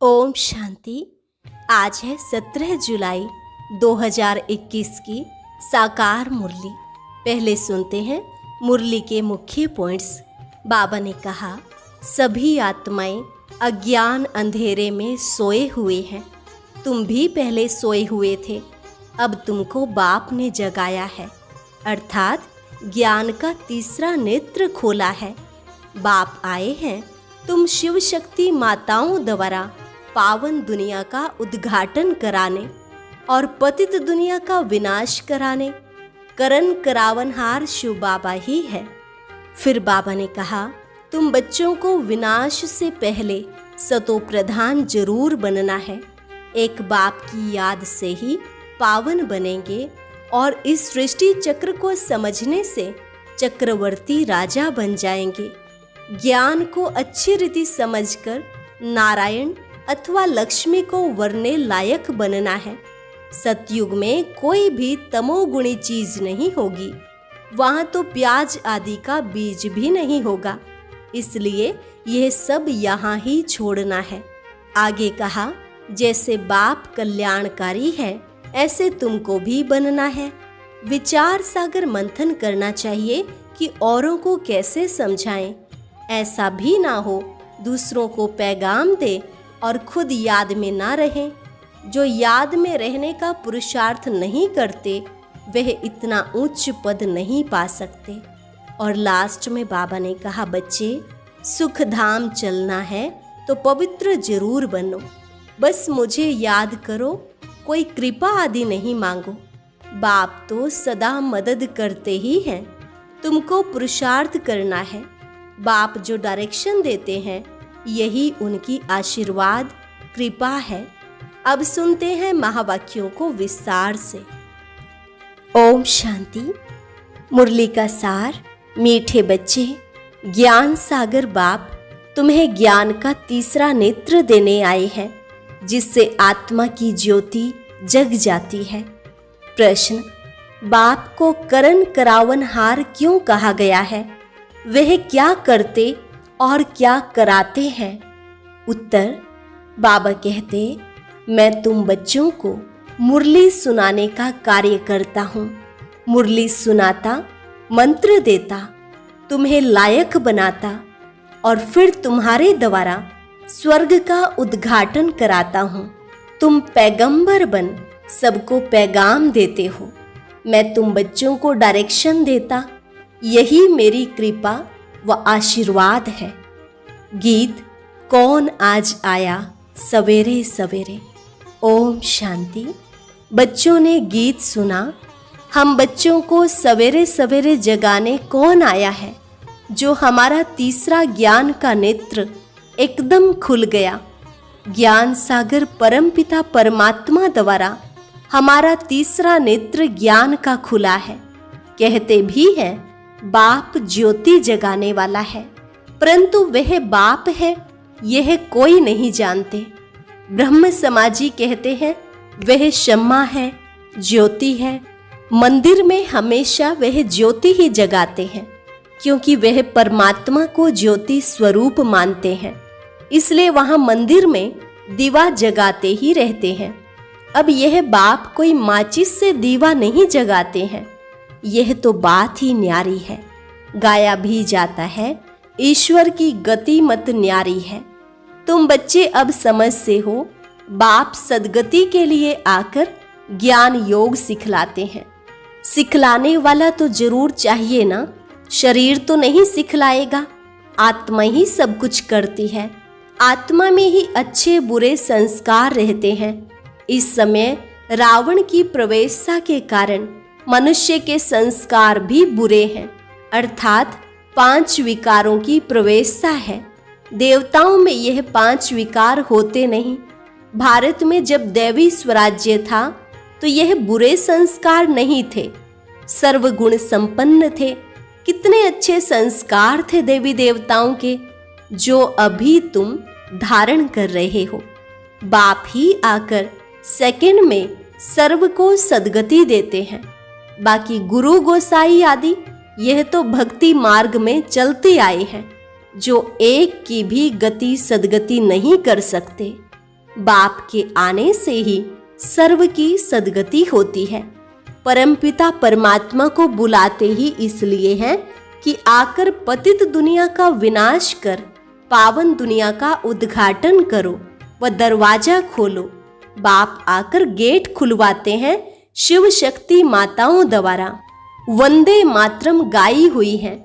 ओम शांति। आज है 17 जुलाई 2021 की साकार मुरली। पहले सुनते हैं मुरली के मुख्य पॉइंट्स। बाबा ने कहा, सभी आत्माएं अज्ञान अंधेरे में सोए हुए हैं। तुम भी पहले सोए हुए थे, अब तुमको बाप ने जगाया है, अर्थात ज्ञान का तीसरा नेत्र खोला है। बाप आए हैं तुम शिव शक्ति माताओं द्वारा पावन दुनिया का उद्घाटन कराने और पतित दुनिया का विनाश कराने। करण करावनहार शिव बाबा ही है। फिर बाबा ने कहा, तुम बच्चों को विनाश से पहले सतो प्रधान जरूर बनना है। एक बाप की याद से ही पावन बनेंगे और इस सृष्टि चक्र को समझने से चक्रवर्ती राजा बन जाएंगे। ज्ञान को अच्छी रीति समझकर नारायण अथवा लक्ष्मी को वरने लायक बनना है। सतयुग में कोई भी तमोगुणी चीज नहीं होगी, वहां तो प्याज आदि का बीज भी नहीं होगा। इसलिए यह सब यहाँ ही छोड़ना है। आगे कहा, जैसे बाप कल्याणकारी है ऐसे तुमको भी बनना है। विचार सागर मंथन करना चाहिए कि औरों को कैसे समझाएं। ऐसा भी ना हो दूसरों को पैगाम दे और खुद याद में ना रहें। जो याद में रहने का पुरुषार्थ नहीं करते वह इतना उच्च पद नहीं पा सकते। और लास्ट में बाबा ने कहा, बच्चे सुख धाम चलना है तो पवित्र जरूर बनो। बस मुझे याद करो, कोई कृपा आदि नहीं मांगो। बाप तो सदा मदद करते ही हैं, तुमको पुरुषार्थ करना है। बाप जो डायरेक्शन देते हैं यही उनकी आशीर्वाद कृपा है। अब सुनते हैं महावाक्यों को विस्तार से। ओम शांति। मुरली का सार। मीठे बच्चे, ज्ञान सागर बाप तुम्हें ज्ञान का तीसरा नेत्र देने आए हैं, जिससे आत्मा की ज्योति जग जाती है। प्रश्न, बाप को करण करावनहार क्यों कहा गया है? वह क्या करते और क्या कराते हैं? उत्तर, बाबा कहते, मैं तुम बच्चों को मुरली सुनाने का कार्य करता हूँ। मुरली सुनाता, मंत्र देता, तुम्हें लायक बनाता और फिर तुम्हारे द्वारा स्वर्ग का उद्घाटन कराता हूँ। तुम पैगंबर बन सबको पैगाम देते हो। मैं तुम बच्चों को डायरेक्शन देता, यही मेरी कृपा व आशीर्वाद है। गीत, कौन आज आया सवेरे सवेरे। ओम शांति। बच्चों ने गीत सुना। हम बच्चों को सवेरे सवेरे जगाने कौन आया है? जो हमारा तीसरा ज्ञान का नेत्र एकदम खुल गया। ज्ञान सागर परमपिता परमात्मा द्वारा हमारा तीसरा नेत्र ज्ञान का खुला है। कहते भी हैं बाप ज्योति जगाने वाला है, परंतु वह बाप है यह कोई नहीं जानते। ब्रह्म समाजी कहते हैं वह शम्मा है, ज्योति है। मंदिर में हमेशा वह ज्योति ही जगाते हैं, क्योंकि वह परमात्मा को ज्योति स्वरूप मानते हैं। इसलिए वहां मंदिर में दीवा जगाते ही रहते हैं। अब यह बाप कोई माचिस से दीवा नहीं जगाते हैं। यह तो बात ही न्यारी है। गाया भी जाता है, ईश्वर की गति मत न्यारी है। तुम बच्चे अब समझते हो, बाप सदगति के लिए आकर ज्ञान योग सिखलाते हैं। सिखलाने वाला तो जरूर चाहिए ना, शरीर तो नहीं सिखलाएगा। आत्मा ही सब कुछ करती है। आत्मा में ही अच्छे बुरे संस्कार रहते हैं। इस समय रावण की प्रवेशता के कारण मनुष्य के संस्कार भी बुरे हैं, अर्थात 5 विकारों की प्रवेशता है। देवताओं में यह 5 विकार होते नहीं। भारत में जब दैवी स्वराज्य था तो यह बुरे संस्कार नहीं थे, सर्वगुण संपन्न थे। कितने अच्छे संस्कार थे देवी देवताओं के, जो अभी तुम धारण कर रहे हो। बाप ही आकर सेकंड में सर्व को सदगति देते हैं। बाकी गुरु गोसाई आदि यह तो भक्ति मार्ग में चलते आए हैं, जो एक की भी गति सदगति नहीं कर सकते। बाप के आने से ही सर्व की सद्गति होती है। परमपिता परमात्मा को बुलाते ही इसलिए हैं कि आकर पतित दुनिया का विनाश कर पावन दुनिया का उद्घाटन करो व दरवाजा खोलो। बाप आकर गेट खुलवाते हैं शिव शक्ति माताओं द्वारा। वंदे मातरम गाई हुई है।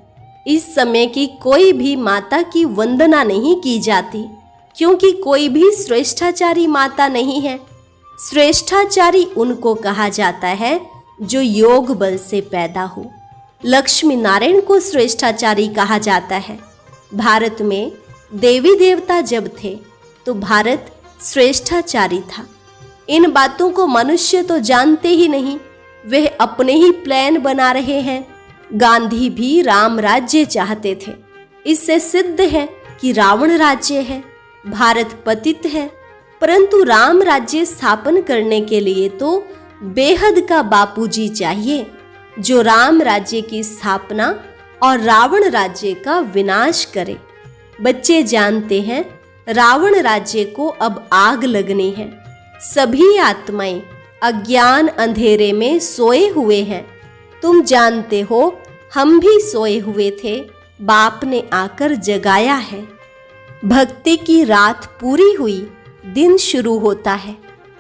इस समय की कोई भी माता की वंदना नहीं की जाती, क्योंकि कोई भी श्रेष्ठाचारी माता नहीं है। श्रेष्ठाचारी उनको कहा जाता है जो योग बल से पैदा हो। लक्ष्मी नारायण को श्रेष्ठाचारी कहा जाता है। भारत में देवी देवता जब थे तो भारत श्रेष्ठाचारी था। इन बातों को मनुष्य तो जानते ही नहीं, वे अपने ही प्लान बना रहे हैं। गांधी भी राम राज्य चाहते थे। इससे सिद्ध है कि रावण राज्य है। भारत पतित है, परंतु राम राज्य स्थापन करने के लिए तो बेहद का बापूजी चाहिए, जो राम राज्य की स्थापना और रावण राज्य का विनाश करे। बच्चे जानते हैं रावण राज्य को अब आग लगनी है। सभी आत्माएं अज्ञान अंधेरे में सोए हुए हैं। तुम जानते हो हम भी सोए हुए थे, बाप ने आकर जगाया है। भक्ति की रात पूरी हुई, दिन शुरू होता है।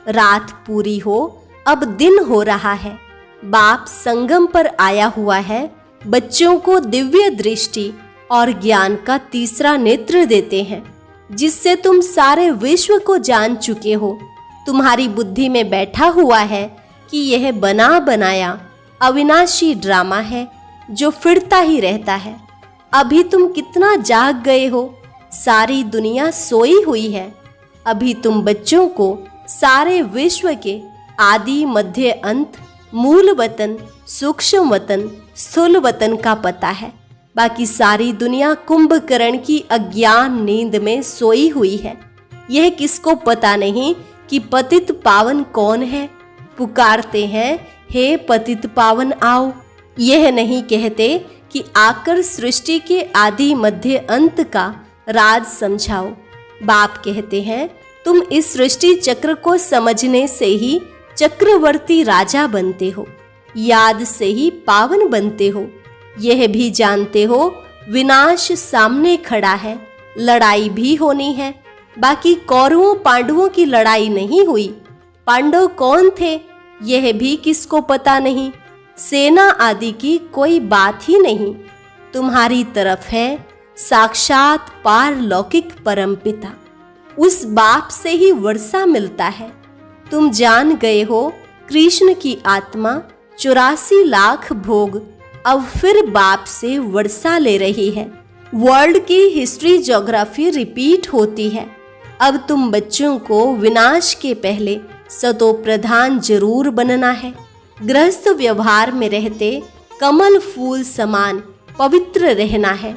रात पूरी हो, अब दिन हो रहा है। बाप संगम पर आया हुआ है। बच्चों को दिव्य दृष्टि और ज्ञान का तीसरा नेत्र देते हैं, जिससे तुम सारे विश्व को जान चुके हो। तुम्हारी बुद्धि में बैठा हुआ है कि यह बना बनाया अविनाशी ड्रामा है जो फिरता ही रहता है। अभी तुम कितना जाग गए हो। सारी दुनिया सोई हुई है। अभी तुम बच्चों को सारे विश्व के आदि मध्य अंत, मूल वतन, सूक्ष्म वतन, स्थूल वतन का पता है। बाकी सारी दुनिया कुंभकर्ण की अज्ञान नींद में सोई हुई है। यह किसको पता नहीं कि पतित पावन कौन है। पुकारते हैं हे पतित पावन आओ। यह नहीं कहते कि आकर सृष्टि के आदि मध्य अंत का राज समझाओ। बाप कहते हैं तुम इस सृष्टि चक्र को समझने से ही चक्रवर्ती राजा बनते हो, याद से ही पावन बनते हो। यह भी जानते हो विनाश सामने खड़ा है, लड़ाई भी होनी है। बाकी कौरवों पांडवों की लड़ाई नहीं हुई। पांडव कौन थे यह भी किसको पता नहीं। सेना आदि की कोई बात ही नहीं। तुम्हारी तरफ है साक्षात पारलौकिक परमपिता। उस बाप से ही वर्षा मिलता है। तुम जान गए हो कृष्ण की आत्मा 84 लाख भोग अब फिर बाप से वर्षा ले रही है। वर्ल्ड की हिस्ट्री ज्योग्राफी रिपीट होती है। अब तुम बच्चों को विनाश के पहले सतो प्रधान जरूर बनना है। गृहस्थ व्यवहार में रहते कमल फूल समान पवित्र रहना है।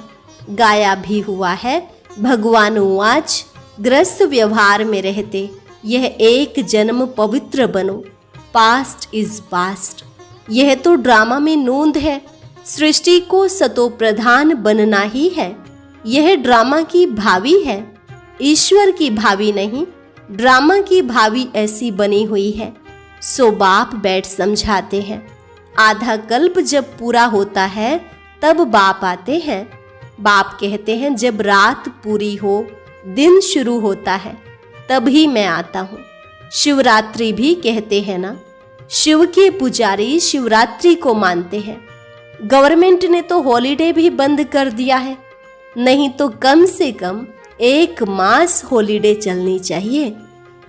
गाया भी हुआ है भगवान उवाच, गृहस्थ व्यवहार में रहते यह एक जन्म पवित्र बनो। Past is past. यह तो ड्रामा में नोंद है। सृष्टि को सतो प्रधान बनना ही है। यह ड्रामा की भावी है, ईश्वर की भावी नहीं। ड्रामा की भावी ऐसी बनी हुई है। सो बाप बैठ समझाते हैं। आधा कल्प जब पूरा होता है तब बाप आते हैं। बाप कहते हैं जब रात पूरी हो, दिन शुरू होता है, तभी मैं आता हूँ। शिवरात्रि भी कहते हैं ना। शिव के पुजारी शिवरात्रि को मानते हैं। गवर्नमेंट ने तो हॉलीडे भी बंद कर दिया है। नहीं तो कम से कम 1 मास हॉलीडे चलनी चाहिए।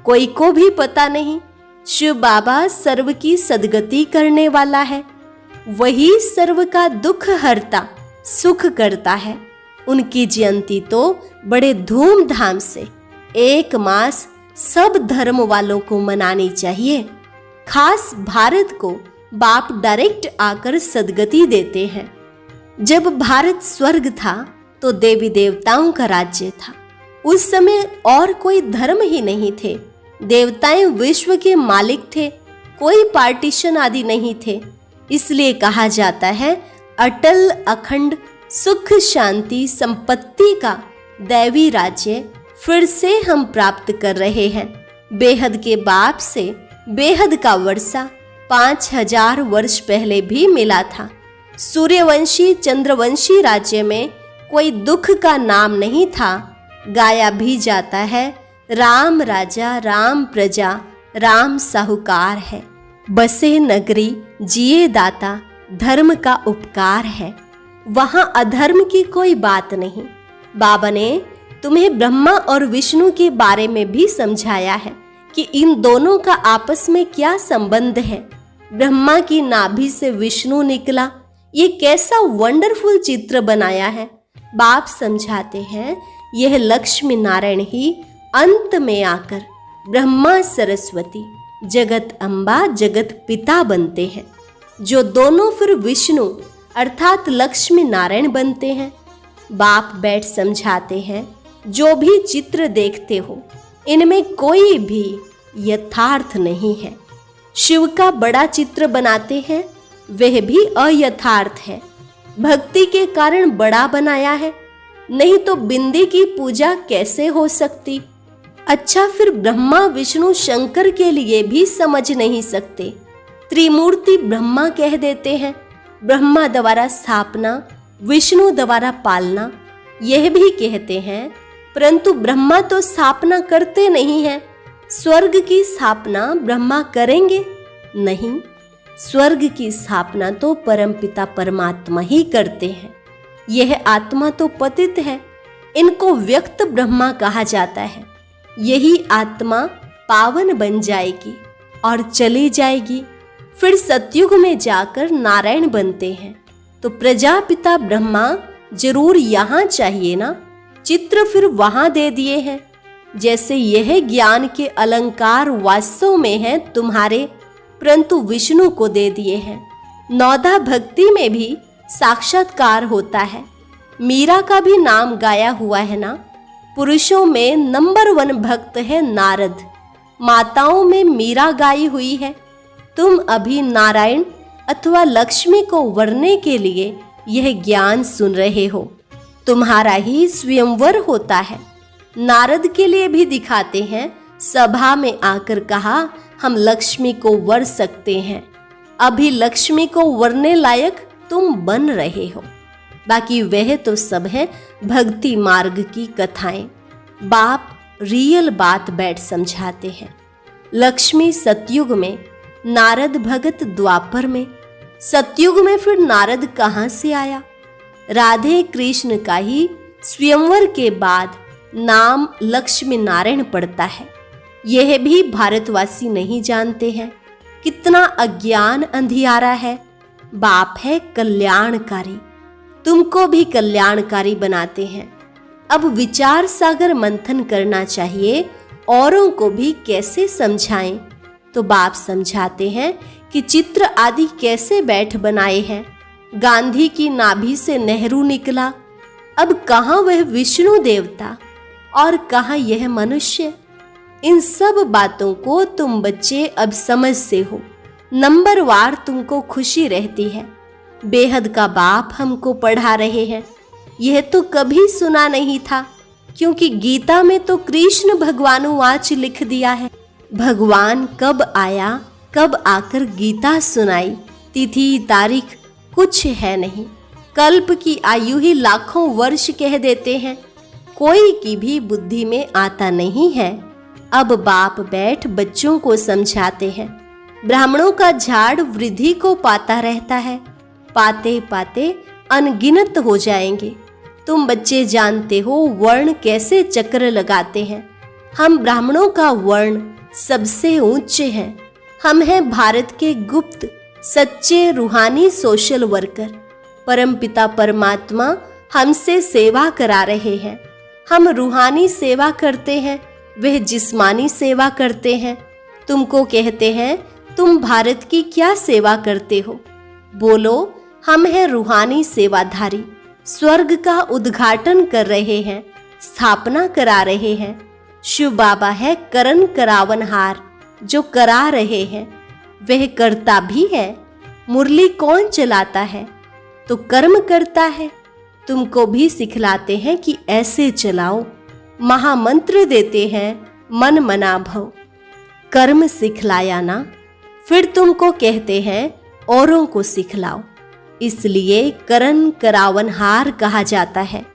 कोई को भी पता नहीं शिव बाबा सर्व की सद्गति करने वाला है। वही सर्व का दुख हरता, सुख करता है। उनकी जयंती तो बड़े धूमधाम से 1 मास सब धर्म वालों को मनानी चाहिए। खास भारत को बाप डायरेक्ट आकर सद्गति देते हैं। जब भारत स्वर्ग था तो देवी देवताओं का राज्य था। उस समय और कोई धर्म ही नहीं थे। देवताएं विश्व के मालिक थे। कोई पार्टीशन आदि नहीं थे। इसलिए कहा जाता है अटल अखंड सुख शांति संपत्ति का दैवी राज्य फिर से हम प्राप्त कर रहे हैं। बेहद के बाप से बेहद का वर्षा 5000 वर्ष पहले भी मिला था। सूर्यवंशी चंद्रवंशी राज्य में कोई दुख का नाम नहीं था। गाया भी जाता है, राम राजा राम प्रजा राम साहूकार है। बसे नगरी जिए दाता धर्म का उपकार है। वहां अधर्म की कोई बात नहीं। बाबा ने तुम्हें ब्रह्मा और विष्णु के बारे में भी समझाया है कि इन दोनों का आपस में क्या संबंध है। ब्रह्मा की नाभि से विष्णु निकला, ये कैसा वंडरफुल चित्र बनाया है। बाप समझाते हैं यह लक्ष्मी नारायण ही अंत में आकर ब्रह्मा सरस्वती जगत अम्बा जगत पिता बनते हैं, जो दोनों फिर विष्णु अर्थात लक्ष्मी नारायण बनते हैं। बाप बैठ समझाते हैं जो भी चित्र देखते हो इनमें कोई भी यथार्थ नहीं है। शिव का बड़ा चित्र बनाते हैं वह भी अयथार्थ है। भक्ति के कारण बड़ा बनाया है, नहीं तो बिंदी की पूजा कैसे हो सकती। अच्छा, फिर ब्रह्मा विष्णु शंकर के लिए भी समझ नहीं सकते। त्रिमूर्ति ब्रह्मा कह देते हैं। ब्रह्मा द्वारा स्थापना विष्णु द्वारा पालना यह भी कहते हैं, परंतु ब्रह्मा तो स्थापना करते नहीं हैं। स्वर्ग की स्थापना ब्रह्मा करेंगे नहीं, स्वर्ग की स्थापना तो परमपिता परमात्मा ही करते हैं। यह आत्मा तो पतित है, इनको व्यक्त ब्रह्मा कहा जाता है। यही आत्मा पावन बन जाएगी और चली जाएगी, फिर सतयुग में जाकर नारायण बनते हैं। तो प्रजापिता ब्रह्मा जरूर यहाँ चाहिए ना, चित्र फिर वहां दे दिए हैं। जैसे यह ज्ञान के अलंकार वास्तव में हैं तुम्हारे, परंतु विष्णु को दे दिए हैं। नौदा भक्ति में भी साक्षात्कार होता है। मीरा का भी नाम गाया हुआ है ना। पुरुषों में नंबर 1 भक्त है नारद, माताओं में मीरा गाई हुई है। तुम अभी नारायण अथवा लक्ष्मी को वरने के लिए यह ज्ञान सुन रहे हो। तुम्हारा ही स्वयंवर होता है। नारद के लिए भी दिखाते हैं, सभा में आकर कहा हम लक्ष्मी को वर सकते हैं। अभी लक्ष्मी को वरने लायक तुम बन रहे हो। बाकी वह तो सब है भक्ति मार्ग की कथाएं। बाप रियल बात बैठ समझाते हैं। लक्ष्मी सतयुग में, नारद भगत द्वापर में। सतयुग में फिर नारद कहाँ से आया? राधे कृष्ण का ही स्वयंवर के बाद नाम लक्ष्मी नारायण पड़ता है। यह भी भारतवासी नहीं जानते हैं। कितना अज्ञान अंधियारा है। बाप है कल्याणकारी, तुमको भी कल्याणकारी बनाते हैं। अब विचार सागर मंथन करना चाहिए, औरों को भी कैसे समझाएं। तो बाप समझाते हैं कि चित्र आदि कैसे बैठ बनाए हैं। गांधी की नाभि से नेहरू निकला, अब कहाँ वह विष्णु देवता और कहाँ यह मनुष्य। इन सब बातों को तुम बच्चे अब समझते हो। नंबर वार तुमको खुशी रहती है। बेहद का बाप हमको पढ़ा रहे हैं। यह तो कभी सुना नहीं था, क्योंकि गीता में तो कृष्ण भगवानुवाच लिख दिया है। भगवान कब आया, कब आकर गीता सुनाई, तिथि तारीख कुछ है नहीं। कल्प की आयु ही लाखों वर्ष कह देते हैं। कोई की भी बुद्धि में आता नहीं है। अब बाप बैठ बच्चों को समझाते हैं। ब्राह्मणों का झाड़ वृद्धि को पाता रहता है, पाते पाते अनगिनत हो जाएंगे। तुम बच्चे जानते हो वर्ण कैसे चक्र लगाते हैं। हम ब्राह्मणों का वर्ण सबसे ऊंच है। हम हैं भारत के गुप्त सच्चे रूहानी सोशल वर्कर। परमपिता परमात्मा हमसे सेवा करा रहे हैं। हम रूहानी सेवा करते हैं, वह जिस्मानी सेवा करते हैं। तुमको कहते हैं तुम भारत की क्या सेवा करते हो? बोलो हम हैं रूहानी सेवाधारी। स्वर्ग का उद्घाटन कर रहे हैं, स्थापना करा रहे हैं। शिव बाबा है करण करावनहार, जो करा रहे हैं वह करता भी है। मुरली कौन चलाता है? तो कर्म करता है। तुमको भी सिखलाते हैं कि ऐसे चलाओ। महामंत्र देते हैं मन मना भव। कर्म सिखलाया ना, फिर तुमको कहते हैं औरों को सिखलाओ। इसलिए करन करावनहार कहा जाता है।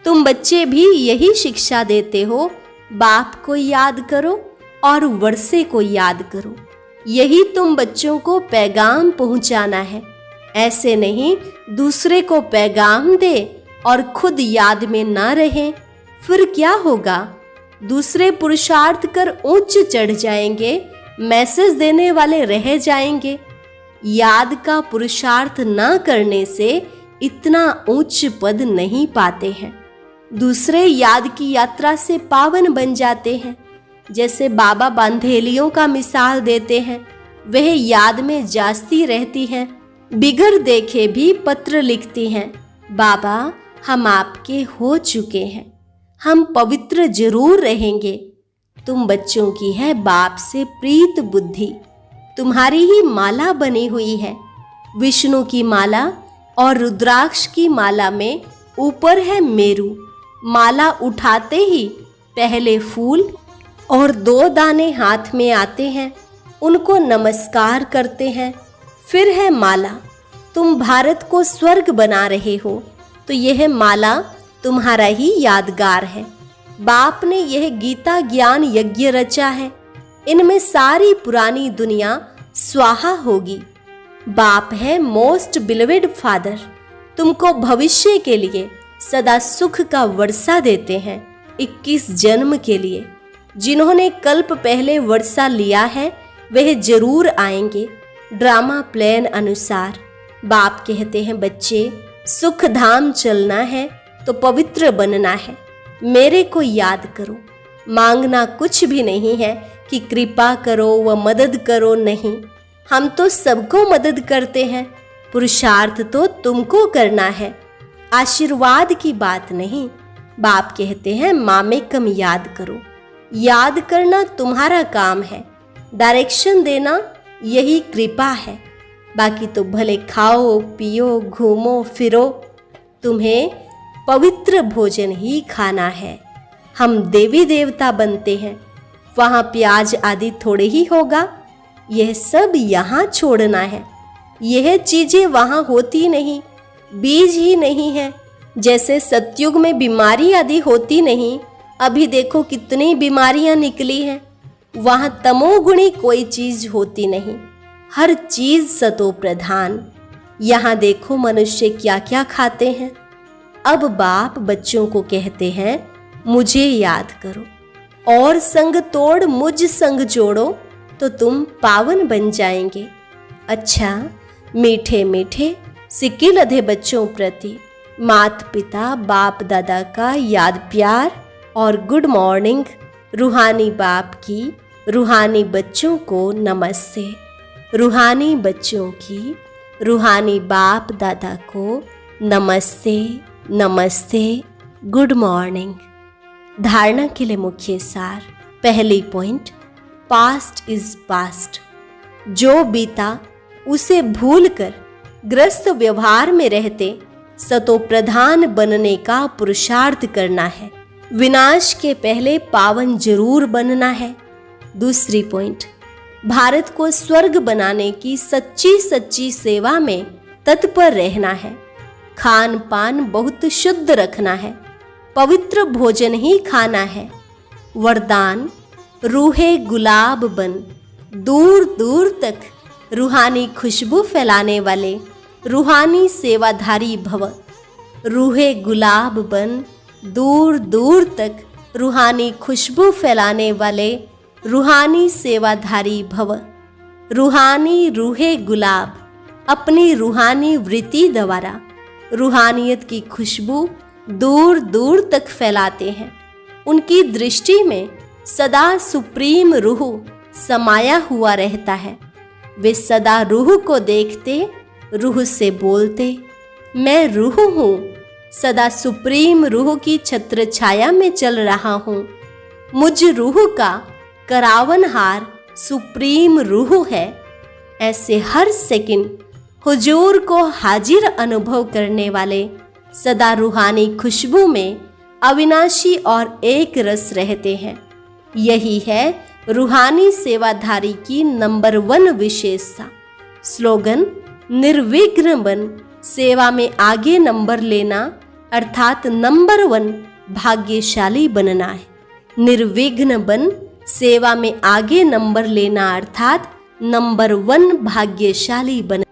तुम बच्चे भी यही शिक्षा देते हो, बाप को याद करो और वर्षे को याद करो। यही तुम बच्चों को पैगाम पहुंचाना है। ऐसे नहीं दूसरे को पैगाम दे और खुद याद में ना रहे, फिर क्या होगा? दूसरे पुरुषार्थ कर उच्च चढ़ जाएंगे, मैसेज देने वाले रह जाएंगे। याद का पुरुषार्थ न करने से इतना उच्च पद नहीं पाते हैं। दूसरे याद की यात्रा से पावन बन जाते हैं। जैसे बाबा बांधेलियों का मिसाल देते हैं, वह याद में जास्ती रहती हैं, बिगर देखे भी पत्र लिखती हैं, बाबा हम आपके हो चुके हैं, हम पवित्र जरूर रहेंगे। तुम बच्चों की है बाप से प्रीत बुद्धि, तुम्हारी ही माला बनी हुई है। विष्णु की माला और रुद्राक्ष की माला में ऊपर है मेरु। माला उठाते ही पहले फूल और 2 दाने हाथ में आते हैं, उनको नमस्कार करते हैं। फिर है माला। तुम भारत को स्वर्ग बना रहे हो, तो यह माला तुम्हारा ही यादगार है। बाप ने यह गीता ज्ञान यज्ञ रचा है, इनमें सारी पुरानी दुनिया स्वाहा होगी। बाप है मोस्ट बिलवेड फादर, तुमको भविष्य के लिए सदा सुख का वर्षा देते हैं। 21 जन्म के लिए जिन्होंने कल्प पहले वर्षा लिया है वह जरूर आएंगे। ड्रामा प्लान अनुसार बाप कहते हैं, बच्चे सुख धाम चलना है तो पवित्र बनना है। मेरे को याद करो। मांगना कुछ भी नहीं है कि कृपा करो व मदद करो, नहीं। हम तो सबको मदद करते हैं, पुरुषार्थ तो तुमको करना है, आशीर्वाद की बात नहीं। बाप कहते हैं मामे कम याद करो। याद करना तुम्हारा काम है, डायरेक्शन देना यही कृपा है। बाकी तो भले खाओ पियो घूमो फिरो, तुम्हें पवित्र भोजन ही खाना है। हम देवी देवता बनते हैं, वहाँ प्याज आदि थोड़े ही होगा। यह सब यहाँ छोड़ना है। यह चीजें वहाँ होती नहीं, बीज ही नहीं है। जैसे सतयुग में बीमारी आदि होती नहीं, अभी देखो कितनी बीमारियां निकली हैं। वहाँ तमोगुणी कोई चीज होती नहीं, हर चीज सतो प्रधान। यहाँ देखो मनुष्य क्या क्या खाते हैं। अब बाप बच्चों को कहते हैं मुझे याद करो और संग तोड़ मुझ संग जोड़ो तो तुम पावन बन जाएंगे। अच्छा, मीठे मीठे सिक्के लधे बच्चों प्रति माता पिता बाप दादा का याद प्यार और गुड मॉर्निंग। रूहानी बाप की रूहानी बच्चों को नमस्ते। रूहानी बच्चों की रूहानी बाप दादा को नमस्ते नमस्ते, गुड मॉर्निंग। धारणा के लिए मुख्य सार। पहली पॉइंट, पास्ट इज पास्ट। जो बीता उसे भूलकर ग्रस्त व्यवहार में रहते सतो प्रधान बनने का पुरुषार्थ करना है। विनाश के पहले पावन जरूर बनना है। दूसरी पॉइंट, भारत को स्वर्ग बनाने की सच्ची सच्ची सेवा में तत्पर रहना है। खान पान बहुत शुद्ध रखना है, पवित्र भोजन ही खाना है। वरदान, रूहे गुलाब बन, दूर दूर तक रूहानी खुशबू फैलाने वाले रूहानी सेवाधारी भव। रूहे गुलाब बन, दूर दूर तक रूहानी खुशबू फैलाने वाले रूहानी सेवाधारी भव। रूहानी रूहे गुलाब अपनी रूहानी वृत्ति द्वारा रूहानियत की खुशबू दूर दूर तक फैलाते हैं। उनकी दृष्टि में सदा सुप्रीम रूह समाया हुआ रहता है। वे सदा रूह को देखते, रूह से बोलते, मैं रूह हूँ, सदा सुप्रीम रूह की छत्र छाया में चल रहा हूँ। मुझ रूह का करावनहार सुप्रीम रूह है। ऐसे हर सेकंड हुजूर को हाजिर अनुभव करने वाले सदा रूहानी खुशबू में अविनाशी और एक रस रहते हैं। यही है रूहानी सेवाधारी की नंबर 1 विशेषता। स्लोगन, निर्विघ्न बन, सेवा में आगे नंबर लेना अर्थात नंबर 1 भाग्यशाली बनना है। निर्विघ्न बन, सेवा में आगे नंबर लेना अर्थात नंबर 1 भाग्यशाली बनना।